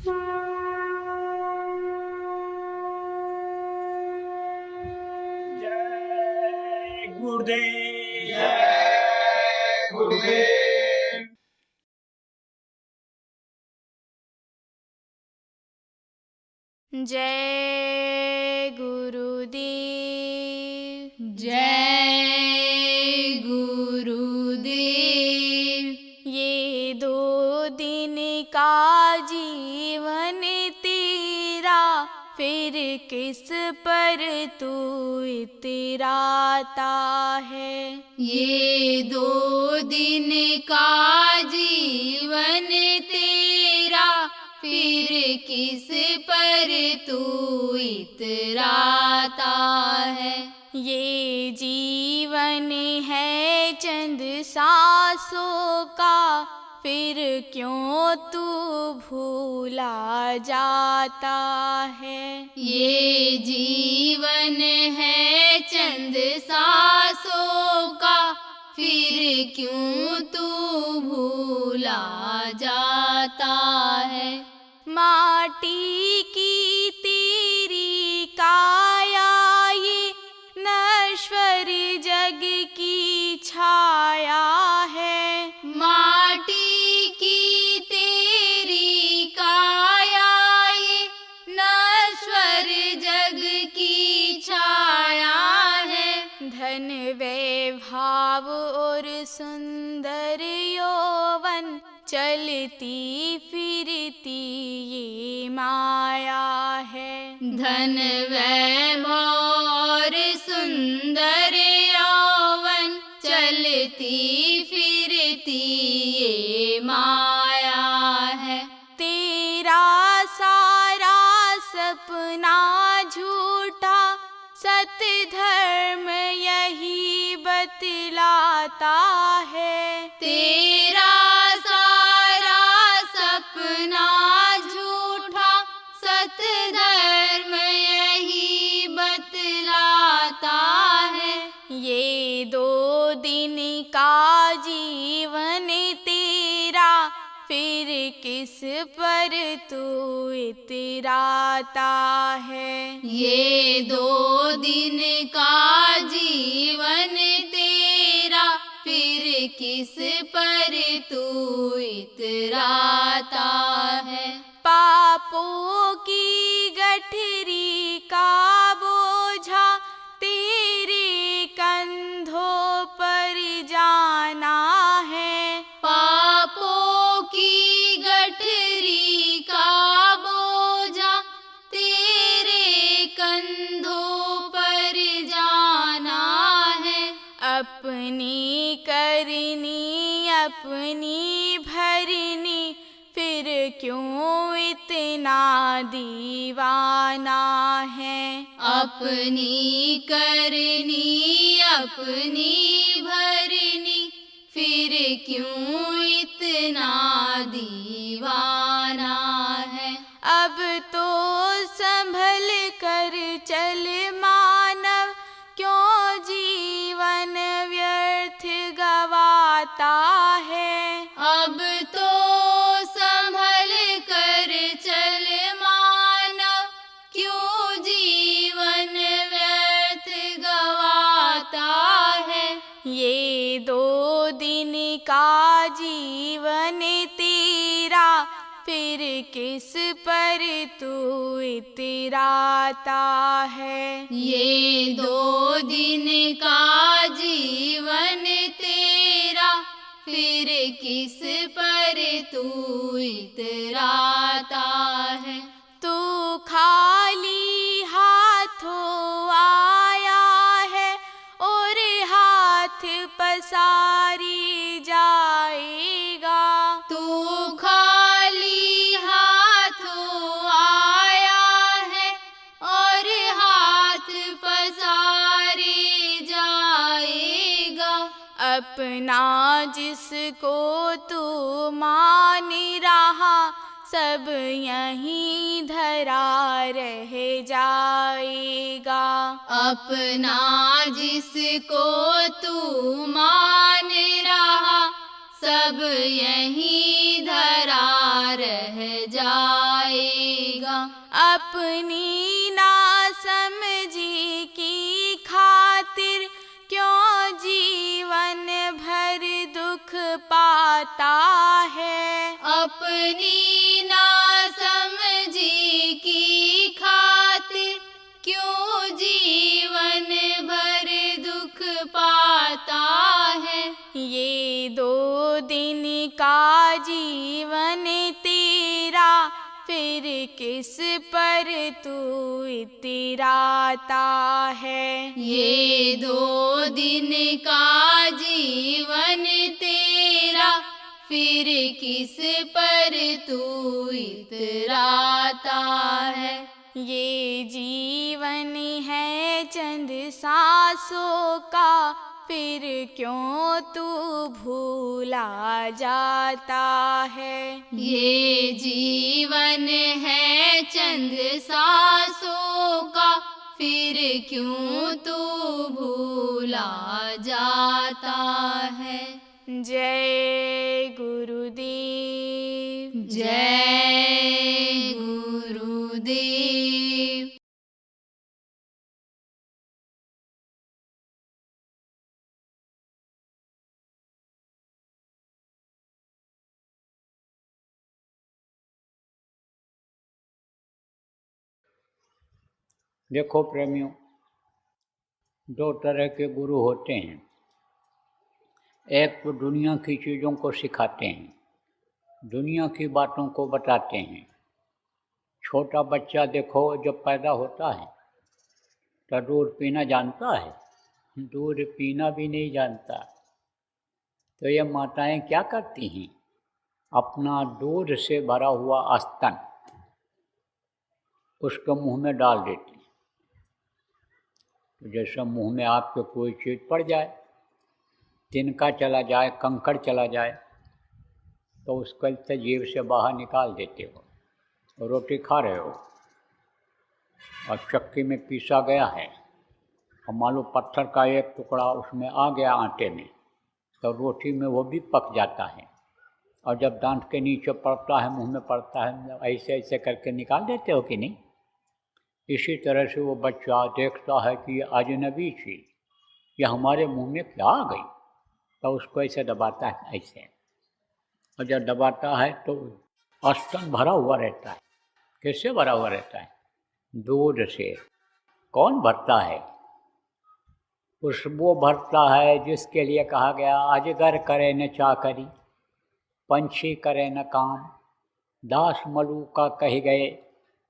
जय गुरुदेव। जय गुरुदेव। जय गुरुदेव। जय गुरुदेव। ये 2 दिन का जीवन तेरा, फिर किस पर तू इतराता है। ये 2 दिन का जीवन तेरा, फिर किस पर तू इतराता है। ये जीवन है चंद सांसों का, फिर क्यों तू भूला जाता है। ये जीवन है चंद सांसों का, फिर क्यों तू भूला जाता है। माटी की तेरी काया, ये नश्वर जग की छाया है। माटी की तेरी काया, ये नश्वर जग की छाया है। धन वैभाव और सुंदर यौवन, चलती फिरती ये माया है। धन वैभव और सुंदर यौवन, चलती फिरती ये माया है। तेरा सारा सपना झूठा, सत्य धर्म यही बतलाता है। तेरा सारा सपना झूठा, सत्य धर्म यही बतलाता है। ये 2 दिन का जीवन तेरा, फिर किस पर तू इतराता है। ये 2 दिन का जीवन तेरा, फिर किस पर तू इतराता है। पापों की गठरी का बोझा, तेरे कंधों पर जाना है। पापों की गठरी का बोझा, तेरे कंधों पर जाना है। अपनी करनी अपनी भरनी, फिर क्यों इतना दीवाना है। अपनी करनी अपनी भरनी, फिर क्यों इतना दीवाना है। अब तो संभल कर चल मानव, क्यों जीवन व्यर्थ गवाता है। अब तो संभल कर चल मानव, क्यों जीवन व्यर्थ गवाता है। ये 2 दिन का जीवन तेरा, फिर किस पर तू इतराता है। ये 2 दिन का जीवन तेरा, फिर किस पर तू इतराता है। तू खाली हाथों आया है, और हाथ पसारी जाएगा। तू खाली हाथों आया है, और हाथ पसारे जाएगा। अपना जिसको तू मान रहा, सब यहीं धरा रह जाएगा। अपना जिसको तू मान रहा, सब यहीं धरा रह जाएगा। अपनी ना समझी की खातिर क्यों जीवन भर दुख पाता है। अपनी ना समझी की खातिर क्यों जीवन भर दुख पाता है। ये 2 दिन का जीवन तेरा फिर किस पर तू इतराता है। ये 2 दिन का जीवन तेरा फिर किस पर तू इतराता है। ये जीवन है चंद सांसों का फिर क्यों तू भूला जाता है। ये जीवन है चंद सांसों का फिर क्यों तू भूला जाता है। जय गुरुदेव। जय गुरुदेव। देखो प्रेमियों, 2 तरह के गुरु होते हैं। एक तो दुनिया की चीज़ों को सिखाते हैं, दुनिया की बातों को बताते हैं। छोटा बच्चा देखो जब पैदा होता है तो दूध पीना जानता है, दूध पीना भी नहीं जानता। तो ये माताएं क्या करती हैं, अपना दूध से भरा हुआ स्तन उसके मुंह में डाल देती हैं। तो जैसे मुंह में आपके कोई चीज़ पड़ जाए, तिनका चला जाए, कंकड़ चला जाए, तो उसको जीभ से बाहर निकाल देते हो। रोटी खा रहे हो और चक्की में पीसा गया है और मान लो पत्थर का एक टुकड़ा उसमें आ गया आटे में, तो रोटी में वो भी पक जाता है। और जब दांत के नीचे पड़ता है, मुंह में पड़ता है, ऐसे ऐसे करके निकाल देते हो कि नहीं। इसी तरह से वो बच्चा देखता है कि ये अजनबी चीज़ ये हमारे मुंह में क्या आ गई, तो उसको ऐसे दबाता है ऐसे, और जब दबाता है तो स्तन भरा हुआ रहता है। कैसे भरा हुआ रहता है? दूध से। कौन भरता है? वो भरता है जिसके लिए कहा गया अजगर करे न चाकरी, पंछी करे न काम, दास मलूका कही गए,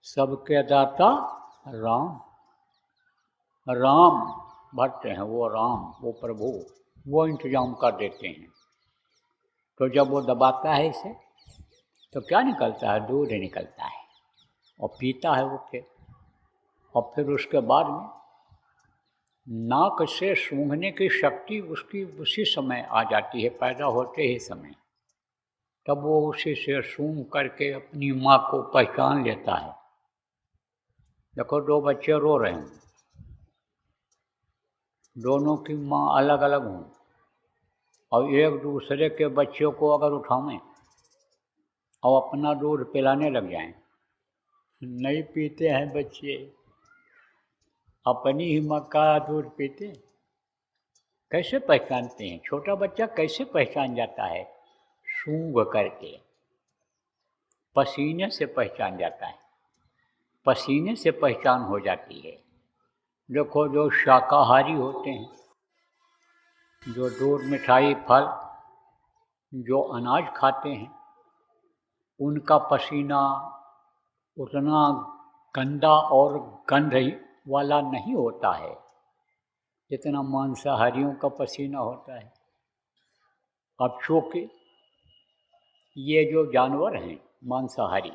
सबके दाता राम। राम भरते हैं, वो राम, वो प्रभु, वो इंतजाम कर देते हैं। तो जब वो दबाता है इसे तो क्या निकलता है? दूध निकलता है और पीता है वो फिर। और फिर उसके बाद में नाक से सूंघने की शक्ति उसकी उसी समय आ जाती है, पैदा होते ही समय। तब वो उसी से सूंघ करके अपनी माँ को पहचान लेता है। देखो 2 बच्चे रो रहे हैं, दोनों की माँ अलग अलग हों और एक दूसरे के बच्चों को अगर उठावें और अपना दूध पिलाने लग जाएं, नहीं पीते हैं बच्चे, अपनी ही माँ का दूध पीते। कैसे पहचानते हैं? छोटा बच्चा कैसे पहचान जाता है? सूंघ करके, पसीने से पहचान जाता है, पसीने से पहचान हो जाती है। देखो जो शाकाहारी होते हैं, जो दूध, मिठाई, फल, जो अनाज खाते हैं, उनका पसीना उतना गंदा और गंध वाला नहीं होता है जितना मांसाहारियों का पसीना होता है। अब चूँकि ये जो जानवर हैं मांसाहारी,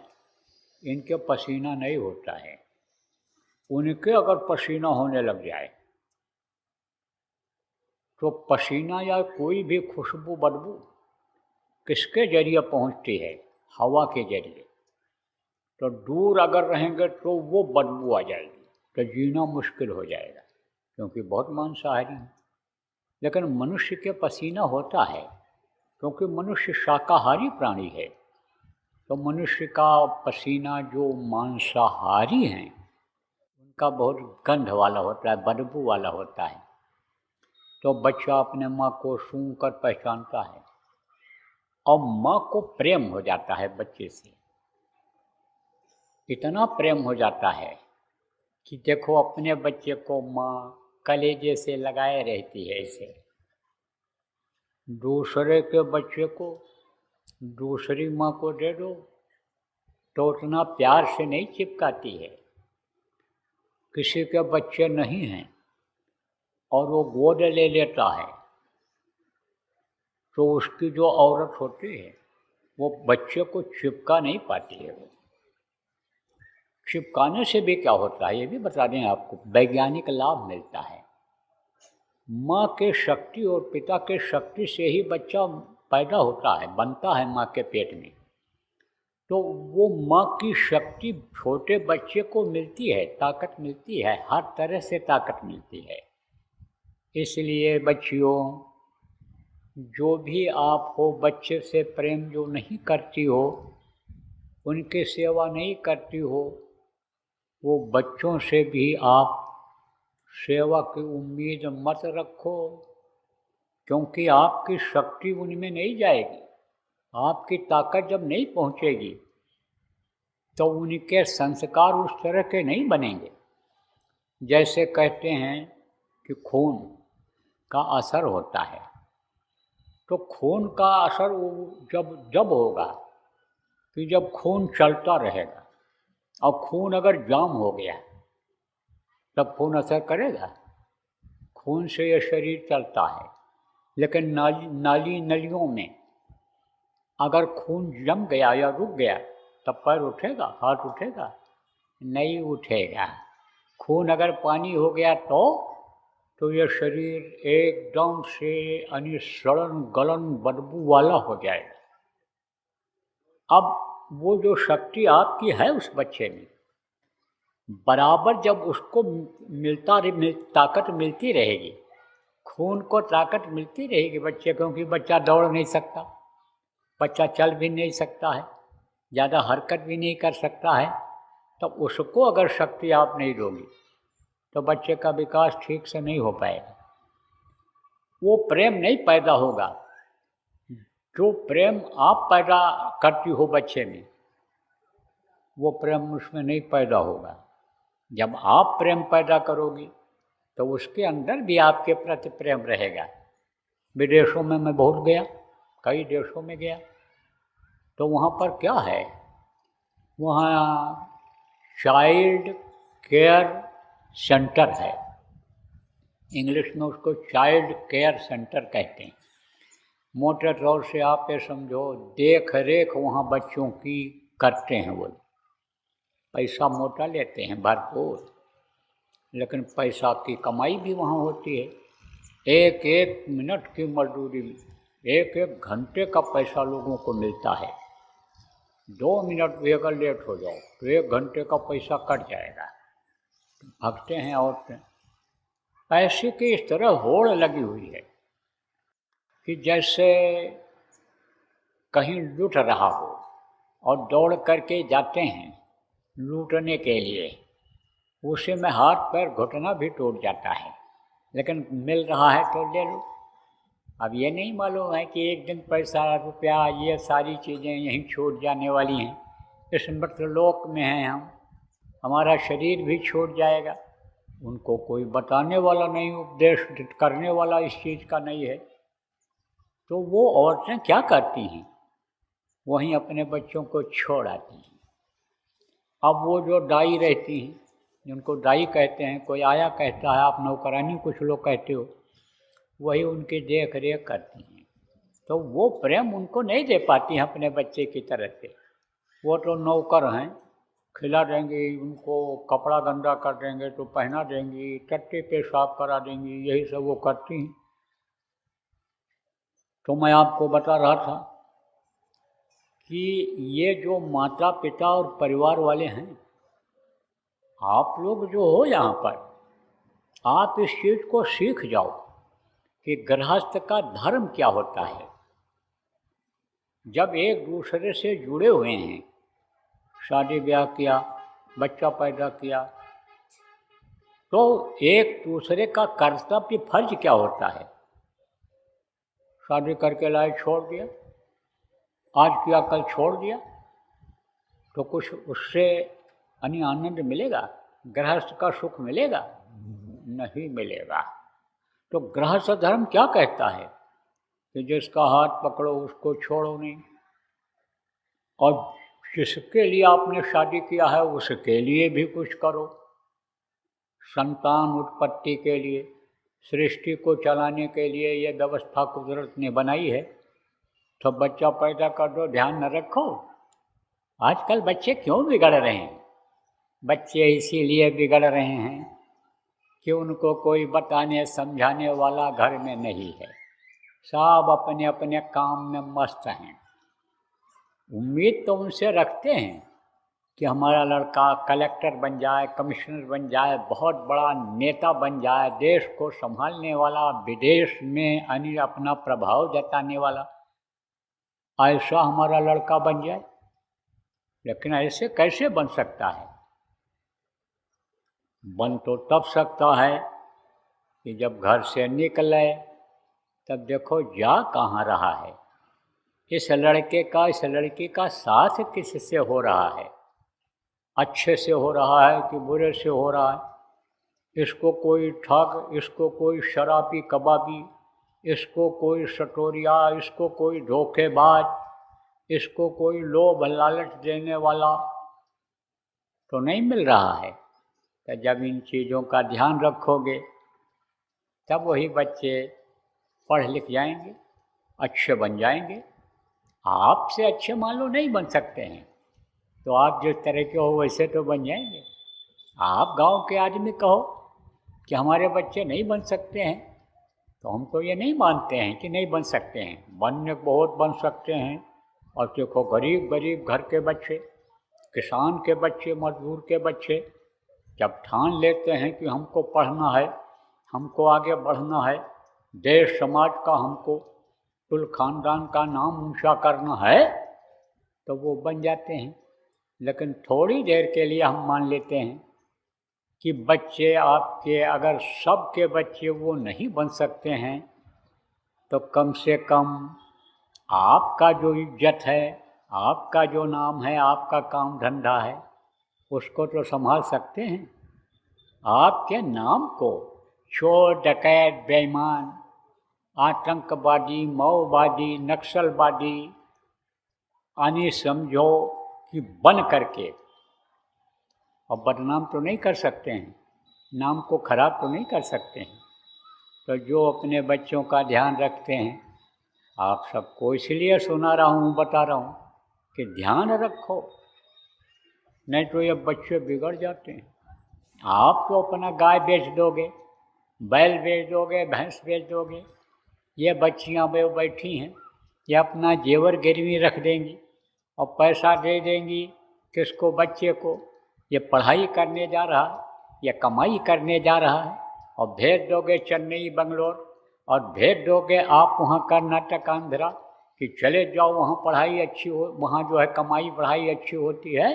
इनके पसीना नहीं होता है, उनके अगर पसीना होने लग जाए तो पसीना या कोई भी खुशबू बदबू किसके जरिए पहुंचती है? हवा के जरिए। तो दूर अगर रहेंगे तो वो बदबू आ जाएगी, तो जीना मुश्किल हो जाएगा, क्योंकि बहुत मांसाहारी है। लेकिन मनुष्य के पसीना होता है, क्योंकि मनुष्य शाकाहारी प्राणी है, तो मनुष्य का पसीना जो मांसाहारी हैं उनका बहुत गंध वाला होता है, बदबू वाला होता है। तो बच्चा अपने माँ को सूंघ कर पहचानता है और माँ को प्रेम हो जाता है बच्चे से। इतना प्रेम हो जाता है कि देखो अपने बच्चे को माँ कलेजे से लगाए रहती है इसे। दूसरे के बच्चे को दूसरी माँ को दे दो तो उतना प्यार से नहीं चिपकाती है। किसी के बच्चे नहीं हैं और वो गोद ले लेता है तो उसकी जो औरत होती है वो बच्चे को चिपका नहीं पाती है। वो चिपकाने से भी क्या होता है ये भी बता दें आपको, वैज्ञानिक लाभ मिलता है। माँ के शक्ति और पिता के शक्ति से ही बच्चा पैदा होता है, बनता है माँ के पेट में। तो वो माँ की शक्ति छोटे बच्चे को मिलती है, ताकत मिलती है, हर तरह से ताकत मिलती है। इसलिए बच्चियों, जो भी आप हो, बच्चे से प्रेम जो नहीं करती हो, उनकी सेवा नहीं करती हो, वो बच्चों से भी आप सेवा की उम्मीद मत रखो, क्योंकि आपकी शक्ति उनमें नहीं जाएगी। आपकी ताकत जब नहीं पहुँचेगी तो उनके संस्कार उस तरह के नहीं बनेंगे। जैसे कहते हैं कि खून का असर होता है, तो खून का असर जब होगा कि जब खून चलता रहेगा। और खून अगर जाम हो गया तब खून असर करेगा? खून से यह शरीर चलता है, लेकिन नालियों में अगर खून जम गया या रुक गया तब पैर उठेगा, हाथ उठेगा? नहीं उठेगा। खून अगर पानी हो गया तो यह शरीर एकदम से सड़न गलन बदबू वाला हो जाएगा। अब वो जो शक्ति आपकी है उस बच्चे में, बराबर जब उसको ताकत मिलती रहेगी, खून को ताकत मिलती रहेगी बच्चे, क्योंकि बच्चा दौड़ नहीं सकता, बच्चा चल भी नहीं सकता है, ज़्यादा हरकत भी नहीं कर सकता है, तब उसको अगर शक्ति आप नहीं दोगी तो बच्चे का विकास ठीक से नहीं हो पाएगा। वो प्रेम नहीं पैदा होगा जो प्रेम आप पैदा करती हो बच्चे में, वो प्रेम उसमें नहीं पैदा होगा। जब आप प्रेम पैदा करोगी तो उसके अंदर भी आपके प्रति प्रेम रहेगा। विदेशों में मैं बहुत गया, कई देशों में गया, तो वहाँ पर क्या है, वहाँ चाइल्ड केयर सेंटर है। इंग्लिश में उसको चाइल्ड केयर सेंटर कहते हैं। मोटे तौर से आप ये समझो, देख रेख वहाँ बच्चों की करते हैं। वो पैसा मोटा लेते हैं भरपूर, लेकिन पैसा की कमाई भी वहाँ होती है। एक एक मिनट की मजदूरी में एक एक घंटे का पैसा लोगों को मिलता है। 2 मिनट भी अगर लेट हो जाओ तो 1 घंटे का पैसा कट जाएगा। भागते हैं औरतें। पैसे की इस तरह होड़ लगी हुई है कि जैसे कहीं लूट रहा हो और दौड़ करके जाते हैं लूटने के लिए, उसी में हाथ पैर घुटना भी टूट जाता है, लेकिन मिल रहा है तो ले लो। अब ये नहीं मालूम है कि एक दिन पैसा रुपया ये सारी चीज़ें यहीं छूट जाने वाली हैं। इस मृतलोक में हैं हम, हमारा शरीर भी छूट जाएगा। उनको कोई बताने वाला नहीं, उपदेश करने वाला इस चीज़ का नहीं है। तो वो औरतें क्या करती हैं, वहीं अपने बच्चों को छोड़ आती हैं। अब वो जो दाई रहती हैं, जिनको दाई कहते हैं, कोई आया कहता है, आप नौकरानी कुछ लोग कहते हो, वही उनकी देख रेख करती हैं। तो वो प्रेम उनको नहीं दे पाती हैं अपने बच्चे की तरह से। वो तो नौकर हैं, खिला देंगी, उनको कपड़ा गंदा कर देंगे तो पहना देंगी, टट्टे पेशाब करा देंगी, यही सब वो करती हैं। तो मैं आपको बता रहा था कि ये जो माता पिता और परिवार वाले हैं, आप लोग जो हो यहाँ पर, आप इस चीज़ को सीख जाओ कि गृहस्थ का धर्म क्या होता है। जब एक दूसरे से जुड़े हुए हैं, शादी ब्याह किया, बच्चा पैदा किया, तो एक दूसरे का कर्तव्य फर्ज क्या होता है? शादी करके लाए, छोड़ दिया, आज किया कल छोड़ दिया, तो कुछ उससे आनंद मिलेगा? गृहस्थ का सुख मिलेगा? नहीं मिलेगा। तो गृहस्थ धर्म क्या कहता है कि जिसका हाथ पकड़ो उसको छोड़ो नहीं, और जिसके लिए आपने शादी किया है उसके लिए भी कुछ करो। संतान उत्पत्ति के लिए, सृष्टि को चलाने के लिए ये व्यवस्था कुदरत ने बनाई है, तो बच्चा पैदा कर दो, ध्यान न रखो। आजकल बच्चे क्यों बिगड़ रहे हैं? बच्चे इसीलिए बिगड़ रहे हैं कि उनको कोई बताने समझाने वाला घर में नहीं है, सब अपने अपने काम में मस्त हैं। उम्मीद तो उनसे रखते हैं कि हमारा लड़का कलेक्टर बन जाए, कमिश्नर बन जाए, बहुत बड़ा नेता बन जाए, देश को संभालने वाला, विदेश में अपना प्रभाव जताने वाला, ऐसा हमारा लड़का बन जाए। लेकिन ऐसे कैसे बन सकता है? बन तो तब सकता है कि जब घर से निकले तब देखो जा कहाँ रहा है, इस लड़के का इस लड़की का साथ किससे हो रहा है, अच्छे से हो रहा है कि बुरे से हो रहा है। इसको कोई ठग, इसको कोई शराबी कबाबी, इसको कोई सटोरिया, इसको कोई धोखेबाज, इसको कोई लोभ लालच देने वाला तो नहीं मिल रहा है। तो जब इन चीज़ों का ध्यान रखोगे तब वही बच्चे पढ़ लिख जाएंगे, अच्छे बन जाएंगे। आपसे अच्छे मान लो नहीं बन सकते हैं, तो आप जिस तरह के हो वैसे तो बन जाएंगे। आप गांव के आदमी कहो कि हमारे बच्चे नहीं बन सकते हैं, तो हम तो ये नहीं मानते हैं कि नहीं बन सकते हैं, बनने बहुत बन सकते हैं। और देखो गरीब गरीब घर के बच्चे, किसान के बच्चे, मजदूर के बच्चे जब ठान लेते हैं कि हमको पढ़ना है, हमको आगे बढ़ना है, देश समाज का हमको कुल खानदान का नाम ऊंचा करना है, तो वो बन जाते हैं। लेकिन थोड़ी देर के लिए हम मान लेते हैं कि बच्चे आपके, अगर सबके बच्चे वो नहीं बन सकते हैं, तो कम से कम आपका जो इज्जत है, आपका जो नाम है, आपका काम धंधा है, उसको तो संभाल सकते हैं। आपके नाम को चोर, डकैत, बेईमान, आतंकवादी, माओवादी, नक्सलवादी आनी समझो कि बन करके और बदनाम तो नहीं कर सकते हैं, नाम को खराब तो नहीं कर सकते हैं। तो जो अपने बच्चों का ध्यान रखते हैं, आप सबको इसलिए सुना रहा हूँ, बता रहा हूँ कि ध्यान रखो, नहीं तो ये बच्चे बिगड़ जाते हैं। आप तो अपना गाय बेच दोगे, बैल बेच दोगे, भैंस बेच दोगे, ये बच्चियाँ बैठी हैं, ये अपना जेवर गिरवी रख देंगी और पैसा दे देंगी किसको? बच्चे को। ये पढ़ाई करने जा रहा है, ये कमाई करने जा रहा है, और भेज दोगे चेन्नई, बंगलोर, और भेज दोगे आप वहाँ कर्नाटक, आंध्रा कि चले जाओ वहाँ पढ़ाई अच्छी हो, वहाँ जो है कमाई पढ़ाई अच्छी होती है।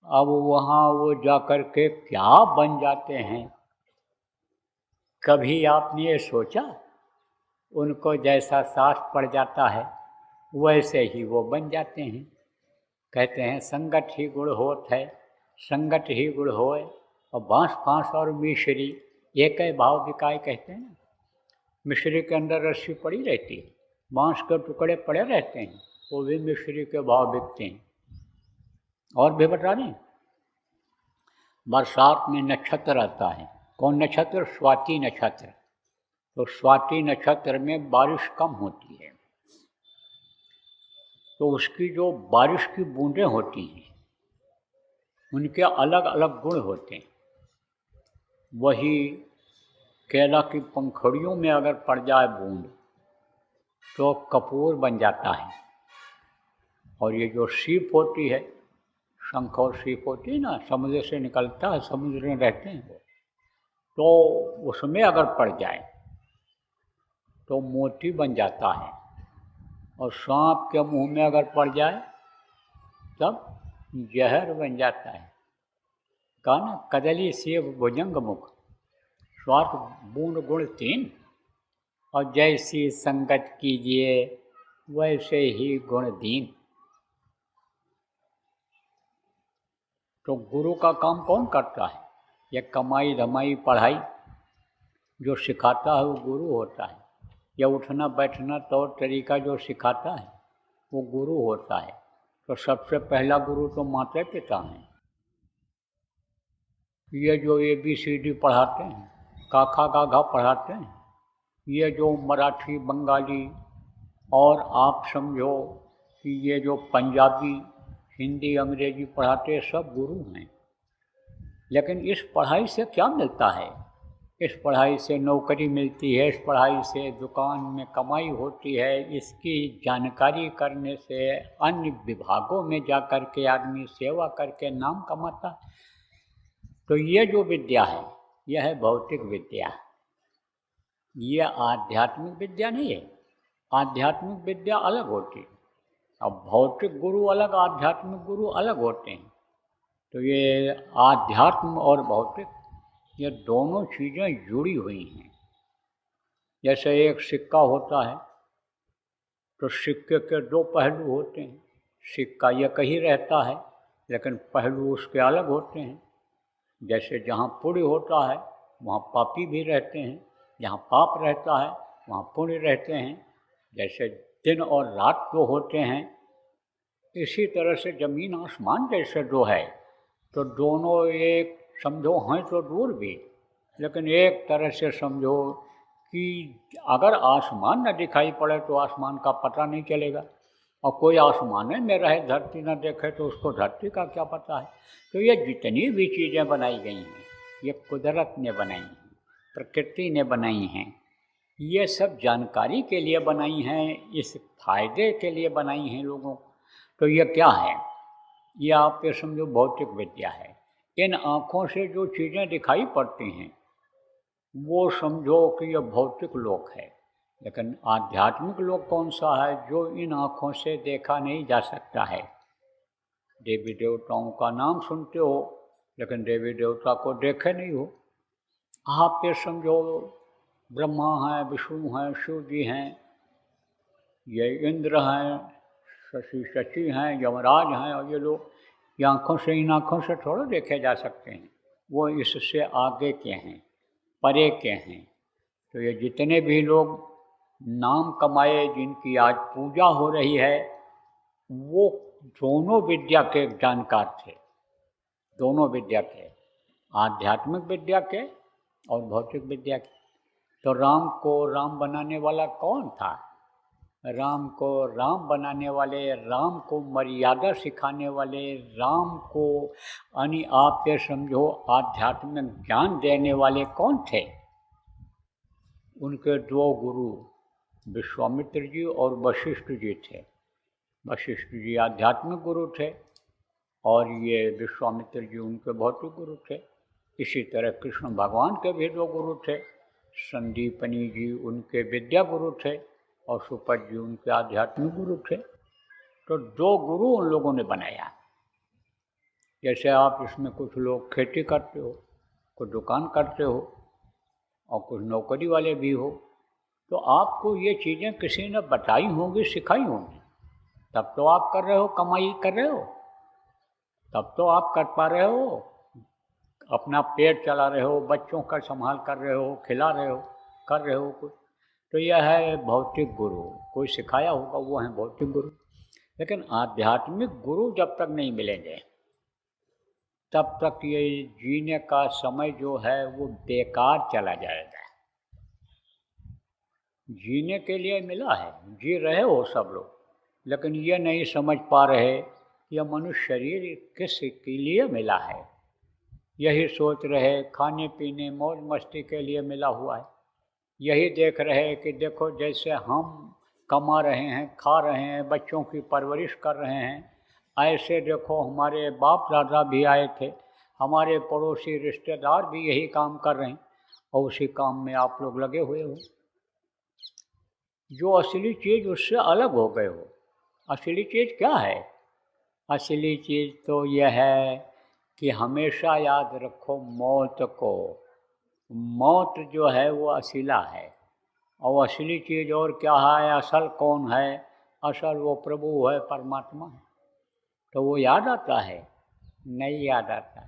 अब वहाँ वो जा कर के क्या बन जाते हैं? कभी आपने ये सोचा? उनको जैसा साथ पड़ जाता है वैसे ही वो बन जाते हैं। कहते हैं संगत ही गुण होत है, संगत ही गुण होए, और बाँस फांस और मिश्री एक ही भाव बिकाए, कहते हैं। मिश्री के अंदर रस्सी पड़ी रहती है, बाँस के टुकड़े पड़े रहते हैं, वो भी मिश्री के भाव बिकते हैं। और भी बता दें, बरसात में नक्षत्र आता है। कौन नक्षत्र? स्वाति नक्षत्र। तो स्वाति नक्षत्र में बारिश कम होती है, तो उसकी जो बारिश की बूंदें होती हैं उनके अलग अलग गुण होते हैं। वही केला की पंखुड़ियों में अगर पड़ जाए बूंद तो कपूर बन जाता है। और ये जो सीप होती है, शंख और सीप होती है ना, समुद्र से निकलता है, समुद्र में रहते हैं, तो उसमें अगर पड़ जाए तो मोती बन जाता है। और सांप के मुंह में अगर पड़ जाए तब जहर बन जाता है। कहा ना, कदली सेव भुजंग मुख, स्वार्थ बूंद गुण तीन, और जैसी संगत कीजिए वैसे ही गुण दीन। तो गुरु का काम कौन करता है? ये कमाई धमाई पढ़ाई जो सिखाता है वो गुरु होता है। या उठना बैठना तौर तरीका जो सिखाता है वो गुरु होता है। तो सबसे पहला गुरु तो माता पिता हैं। ये जो ABCD पढ़ाते हैं, काखा गाघा पढ़ाते हैं, ये जो मराठी बंगाली और आप समझो कि ये जो पंजाबी हिंदी अंग्रेजी पढ़ाते, सब गुरु हैं। लेकिन इस पढ़ाई से क्या मिलता है? इस पढ़ाई से नौकरी मिलती है, इस पढ़ाई से दुकान में कमाई होती है। इसकी जानकारी करने से अन्य विभागों में जा कर के आदमी सेवा करके नाम कमाता है। तो ये जो विद्या है यह है भौतिक विद्या, ये आध्यात्मिक विद्या नहीं है। आध्यात्मिक विद्या अलग होती है। अब भौतिक गुरु अलग, आध्यात्मिक गुरु अलग होते हैं। तो ये आध्यात्म और भौतिक, ये दोनों चीज़ें जुड़ी हुई हैं। जैसे एक सिक्का होता है तो सिक्के के दो पहलू होते हैं। सिक्का एक ही रहता है लेकिन पहलू उसके अलग होते हैं। जैसे जहाँ पुण्य होता है वहाँ पापी भी रहते हैं, जहाँ पाप रहता है वहाँ पुण्य रहते हैं। जैसे दिन और रात जो होते हैं, इसी तरह से ज़मीन आसमान जैसे जो है, तो दोनों एक समझो हैं तो दूर भी, लेकिन एक तरह से समझो कि अगर आसमान न दिखाई पड़े तो आसमान का पता नहीं चलेगा, और कोई आसमान में रहे धरती न देखे तो उसको धरती का क्या पता है। तो ये जितनी भी चीज़ें बनाई गई हैं ये कुदरत ने बनाई हैं, प्रकृति ने बनाई हैं। ये सब जानकारी के लिए बनाई हैं, इस फायदे के लिए बनाई हैं लोगों को। तो ये क्या है? ये आप ये समझो भौतिक विद्या है। इन आँखों से जो चीज़ें दिखाई पड़ती हैं वो समझो कि ये भौतिक लोक है। लेकिन आध्यात्मिक लोक कौन सा है? जो इन आँखों से देखा नहीं जा सकता है। देवी देवताओं का नाम सुनते हो लेकिन देवी देवता को देखे नहीं हो। आप ये समझो ब्रह्मा हैं, विष्णु हैं, शिव जी हैं, ये इंद्र हैं, शशि हैं, यमराज हैं, और ये लोग ये आँखों से, इन आँखों से थोड़ा देखे जा सकते हैं। वो इससे आगे के हैं, परे के हैं। तो ये जितने भी लोग नाम कमाए, जिनकी आज पूजा हो रही है, वो दोनों विद्या के जानकार थे, दोनों विद्या के, आध्यात्मिक विद्या के और भौतिक विद्या के। तो राम को राम बनाने वाला कौन था? राम को राम बनाने वाले, राम को मर्यादा सिखाने वाले, राम को यानी आप ये समझो आध्यात्मिक ज्ञान देने वाले कौन थे? उनके दो गुरु विश्वामित्र जी और वशिष्ठ जी थे। वशिष्ठ जी आध्यात्मिक गुरु थे और ये विश्वामित्र जी उनके भौतिक गुरु थे। इसी तरह कृष्ण भगवान के भी दो गुरु थे। संदीपनी जी उनके विद्या गुरु थे और सुपत जी उनके आध्यात्मिक गुरु थे। तो दो गुरु उन लोगों ने बनाया। जैसे आप इसमें कुछ लोग खेती करते हो, कुछ दुकान करते हो और कुछ नौकरी वाले भी हो, तो आपको ये चीज़ें किसी ने बताई होंगी, सिखाई होंगी, तब तो आप कर रहे हो, कमाई कर रहे हो, तब तो आप कर पा रहे हो, अपना पेट चला रहे हो, बच्चों का संभाल कर रहे हो, खिला रहे हो, कर रहे हो कुछ। तो यह है भौतिक गुरु, कोई सिखाया होगा, वो है भौतिक गुरु। लेकिन आध्यात्मिक गुरु जब तक नहीं मिलेंगे तब तक ये जीने का समय जो है वो बेकार चला जाएगा। जीने के लिए मिला है, जी रहे हो सब लोग, लेकिन ये नहीं समझ पा रहे कि यह मनुष्य शरीर किस के लिए मिला है। यही सोच रहे खाने पीने मौज मस्ती के लिए मिला हुआ है। यही देख रहे कि देखो जैसे हम कमा रहे हैं, खा रहे हैं, बच्चों की परवरिश कर रहे हैं, ऐसे देखो हमारे बाप दादा भी आए थे, हमारे पड़ोसी रिश्तेदार भी यही काम कर रहे हैं और उसी काम में आप लोग लगे हुए हो। जो असली चीज़ उससे अलग हो गए हो। असली चीज़ क्या है? असली चीज़ तो यह है कि हमेशा याद रखो मौत को। मौत जो है वो असीला है, और असली चीज़ और क्या है? असल कौन है? असल वो प्रभु है, परमात्मा है। तो वो याद आता है? नहीं याद आता।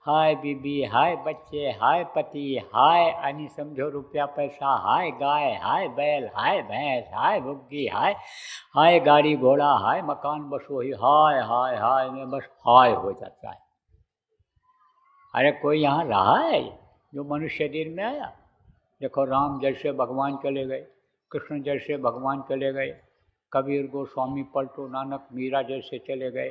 हाय बीबी, हाय बच्चे, हाय पति, हाय अनि समझो रुपया पैसा, हाय गाय, हाय बैल, हाय भैंस, हाय बुग्गी, हाय गाड़ी घोड़ा, हाय मकान बसोही, हाय हाय हाय में बस हाय हो जाता है। अरे कोई यहाँ रहा है जो मनुष्य शरीर में आया? देखो, राम जैसे भगवान चले गए, कृष्ण जैसे भगवान चले गए, कबीर गोस्वामी, पलटू नानक, मीरा जैसे चले गए।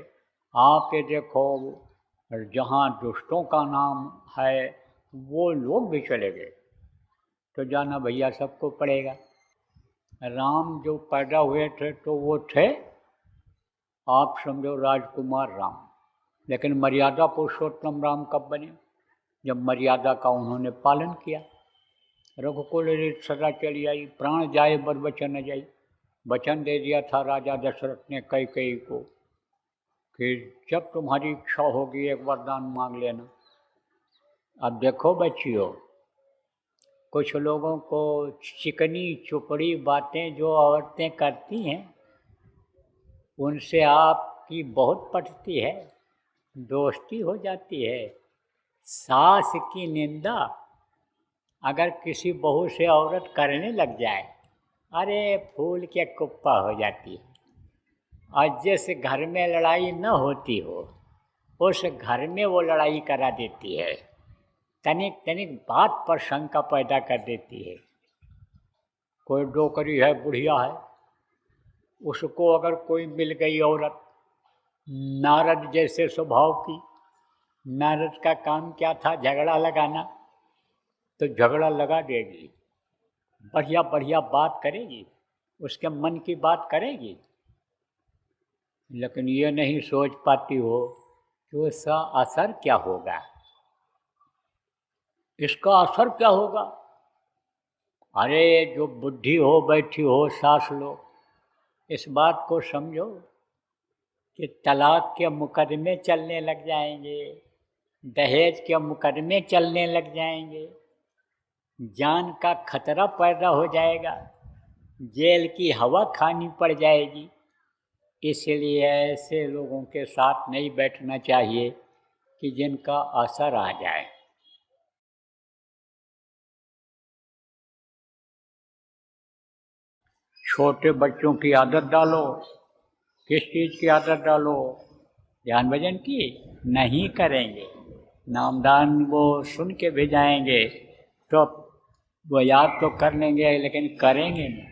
आप ये देखो, जहाँ दुष्टों का नाम है वो लोग भी चले गए। तो जाना भैया सबको पड़ेगा। राम जो पैदा हुए थे तो वो थे, आप समझो, राजकुमार राम। लेकिन मर्यादा पुरुषोत्तम राम कब बने? जब मर्यादा का उन्होंने पालन किया। रघुकुल रीत सदा चली आई, प्राण जाए बर वचन न जाई। वचन दे दिया था राजा दशरथ ने कैकेयी को कि जब तुम्हारी इच्छा होगी एक वरदान मांग लेना। अब देखो बच्चियों, कुछ लोगों को चिकनी चुपड़ी बातें जो औरतें करती हैं उनसे आपकी बहुत पटती है, दोस्ती हो जाती है। सास की निंदा अगर किसी बहू से औरत करने लग जाए, अरे फूल के कुप्पा हो जाती है। और जिस घर में लड़ाई न होती हो उस घर में वो लड़ाई करा देती है, तनिक तनिक बात पर शंका पैदा कर देती है। कोई डोकरी है, बुढ़िया है, उसको अगर कोई मिल गई औरत नारद जैसे स्वभाव की, नारद का काम क्या था? झगड़ा लगाना। तो झगड़ा लगा देगी, बढ़िया बढ़िया बात करेगी, उसके मन की बात करेगी, लेकिन ये नहीं सोच पाती हो कि उसका असर क्या होगा। इसका असर क्या होगा? अरे जो बुद्धि हो बैठी हो सास लो, इस बात को समझो कि तलाक के मुकदमे चलने लग जाएंगे, दहेज के मुकदमे चलने लग जाएंगे, जान का खतरा पैदा हो जाएगा, जेल की हवा खानी पड़ जाएगी। इसलिए ऐसे लोगों के साथ नहीं बैठना चाहिए कि जिनका असर आ जाए। छोटे बच्चों की आदत डालो। किस चीज़ की आदत डालो? ध्यान भजन की नहीं करेंगे, नामदान वो सुन के भी जाएंगे तो वो याद तो कर लेंगे लेकिन करेंगे नहीं।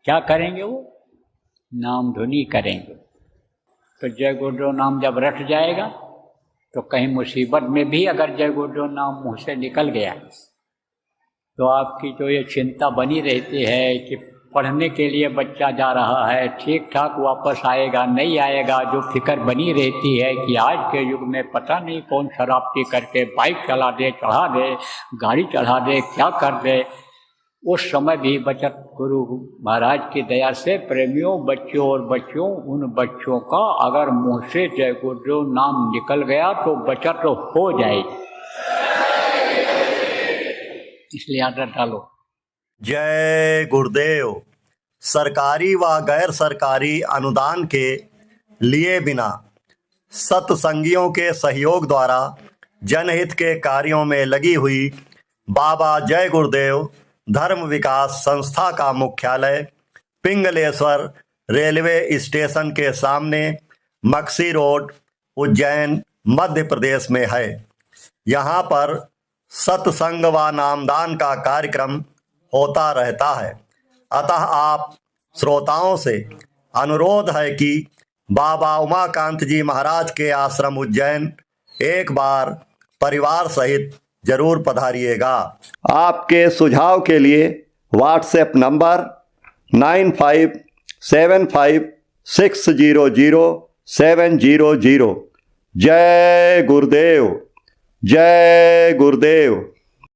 क्या करेंगे? वो नाम धुनी करेंगे। तो जय गुरुदेव नाम जब रट जाएगा तो कहीं मुसीबत में भी अगर जय गुरुदेव नाम मुँह से निकल गया तो आपकी जो ये चिंता बनी रहती है कि पढ़ने के लिए बच्चा जा रहा है, ठीक ठाक वापस आएगा नहीं आएगा, जो फिक्र बनी रहती है कि आज के युग में पता नहीं कौन शराब पी करके बाइक चला दे, चढ़ा दे, गाड़ी चढ़ा दे, क्या कर दे, उस समय भी बचत गुरु महाराज की दया से प्रेमियों, बच्चों और बच्चों, उन बच्चों का अगर मुँह से जय गुरुदेव नाम निकल गया तो बचत हो जाएगी। इसलिए आदत डालो। जय गुरुदेव। सरकारी व गैर सरकारी अनुदान के लिए बिना सत्संगियों के सहयोग द्वारा जनहित के कार्यों में लगी हुई बाबा जय गुरुदेव धर्म विकास संस्था का मुख्यालय पिंगलेश्वर रेलवे स्टेशन के सामने मक्सी रोड, उज्जैन, मध्य प्रदेश में है। यहाँ पर सत्संग व नामदान का कार्यक्रम होता रहता है। अतः आप श्रोताओं से अनुरोध है कि बाबा उमाकांत जी महाराज के आश्रम उज्जैन एक बार परिवार सहित जरूर पधारिएगा। आपके सुझाव के लिए व्हाट्सएप नंबर 9575600700। जय गुरुदेव, जय गुरुदेव।